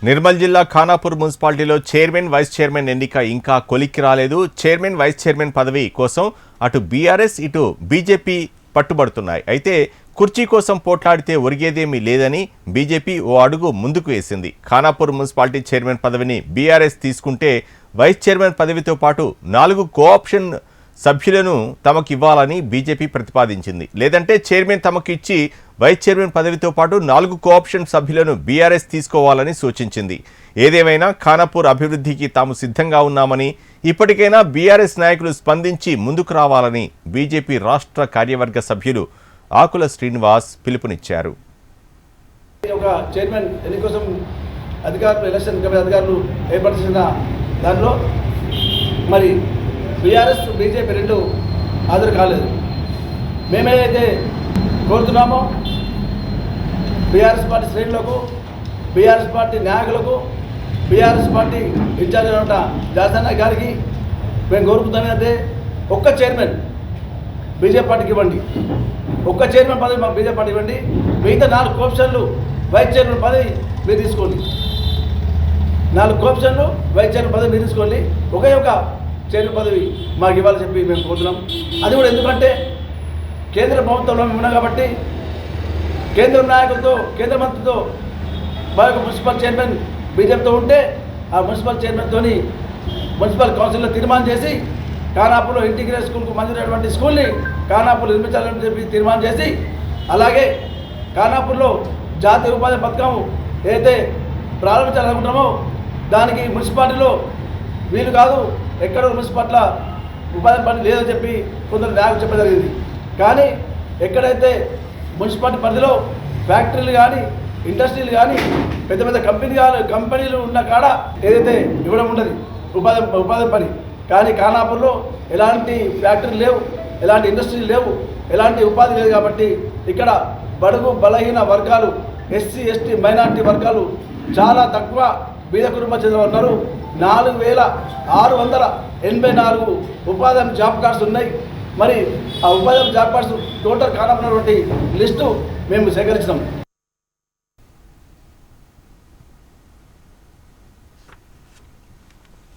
నిర్మల్ జిల్లా ఖానాపూర్ మున్సిపాలిటీలో chairman vice chairman ఎన్నిక ఇంకా కొలిక్కి రాలేదు. చైర్మన్ వైస్ చైర్మన్ పదవి కోసం అటు బీఆర్ఎస్ ఇటు బీజేపీ పట్టుబడుతున్నాయి. అయితే కుర్చీ కోసం పోట్లాడితే ఒరిగేదేమీ లేదని బీజేపీ ఓ అడుగు ముందుకు వేసింది. ఖానాపూర్ మున్సిపాలిటీ చైర్మన్ పదవిని బీఆర్ఎస్ తీసుకుంటే వైస్ చైర్మన్ పదవితో పాటు 4 కోఆప్షన్ సభ్యులను తమకు ఇవ్వాలని బీజేపీ ప్రతిపాదించింది. లేదంటే చైర్మన్ తమకు ఇచ్చి వైస్ చైర్మన్ పదవితో పాటు 4 కోఆప్షన్ సభ్యులను బీఆర్ఎస్ తీసుకోవాలని సూచించింది. ఏదేమైనా ఖానాపూర్ అభివృద్ధికి తాము సిద్ధంగా ఉన్నామని, ఇప్పటికైనా బీఆర్ఎస్ నాయకులు స్పందించి ముందుకు రావాలని బీజేపీ రాష్ట్ర కార్యవర్గ సభ్యులు ఆకుల శ్రీనివాస్ పిలుపునిచ్చారు. చైర్మన్ ఎన్నిక కోసం ఎలక్షన్ కమిటీ అధికారులు ఏర్పరిచిన దానిలో మరి బీఆర్ఎస్ బీజేపీ రెండు హాజరు కాలేదు. మేమేదైతే కోరుతున్నామో బీఆర్ఎస్ పార్టీ శ్రేణులకు, బీఆర్ఎస్ పార్టీ నాయకులకు, బీఆర్ఎస్ పార్టీ ఇన్ఛార్జ్ అయిన జాసన్న గారికి మేము కోరుకుంటామంటే ఒక్క చైర్మన్ బీజేపీ పార్టీకి ఇవ్వండి, ఒక్క చైర్మన్ పదవి మాకు బీజేపీ పార్టీ ఇవ్వండి, మిగతా 4 కోఆప్షన్లు వైస్ చైర్మన్ పదవి మీరు తీసుకోండి, 4 కోఆప్షన్లు వైస్ చైర్మన్ పదవి మీరు తీసుకోండి, ఒకే ఒక చైర్మన్ పదవి మాకు ఇవ్వాలని చెప్పి మేము కోరుతున్నాం. అది కూడా ఎందుకంటే కేంద్ర ప్రభుత్వంలో మేము ఉన్నాం కాబట్టి కేంద్ర నాయకులతో, కేంద్ర మంత్రితో మా యొక్క మున్సిపల్ చైర్మన్ బీజేపీతో ఉంటే ఆ మున్సిపల్ చైర్మన్తో మున్సిపల్ కౌన్సిల్లో తీర్మానం చేసి ఖానాపూర్లో ఇంటిగ్రేటెడ్ స్కూల్కు మంజూరైనటువంటి స్కూల్ని ఖానాపూర్ నిర్మించాలని చెప్పి తీర్మానం చేసి, అలాగే ఖానాపూర్లో జాతీయ ఉపాధి పథకం ఏదైతే ప్రారంభించాలనుకుంటున్నామో దానికి మున్సిపాలిటీలో వీలు కాదు, ఎక్కడో మున్సిపాలిటీలో ఉపాధి పని లేదని చెప్పి కొందరు నాయకులు చెప్పడం జరిగింది. కానీ ఎక్కడైతే మున్సిపాలిటీ పరిధిలో ఫ్యాక్టరీలు కానీ, ఇండస్ట్రీలు కానీ, పెద్ద పెద్ద కంపెనీలు ఉన్న కాడ ఏదైతే ఇవ్వడం ఉండదు ఉపాధి పని. కానీ ఖానాపూర్లో ఎలాంటి ఫ్యాక్టరీలు లేవు, ఎలాంటి ఇండస్ట్రీలు లేవు, ఎలాంటి ఉపాధి లేదు. కాబట్టి ఇక్కడ బడుగు బలహీన వర్గాలు, ఎస్సీ ఎస్టీ మైనార్టీ వర్గాలు చాలా తక్కువ బీద కుటుంబం చెందిన ఉన్నారు. 4684 ఉపాధి జాబ్ కార్డ్స్ ఉన్నాయి. మరి ఆ ఉపాధి జాబ్ కార్డ్స్ టోటల్ కానటువంటి లిస్టు మేము సేకరించినాం.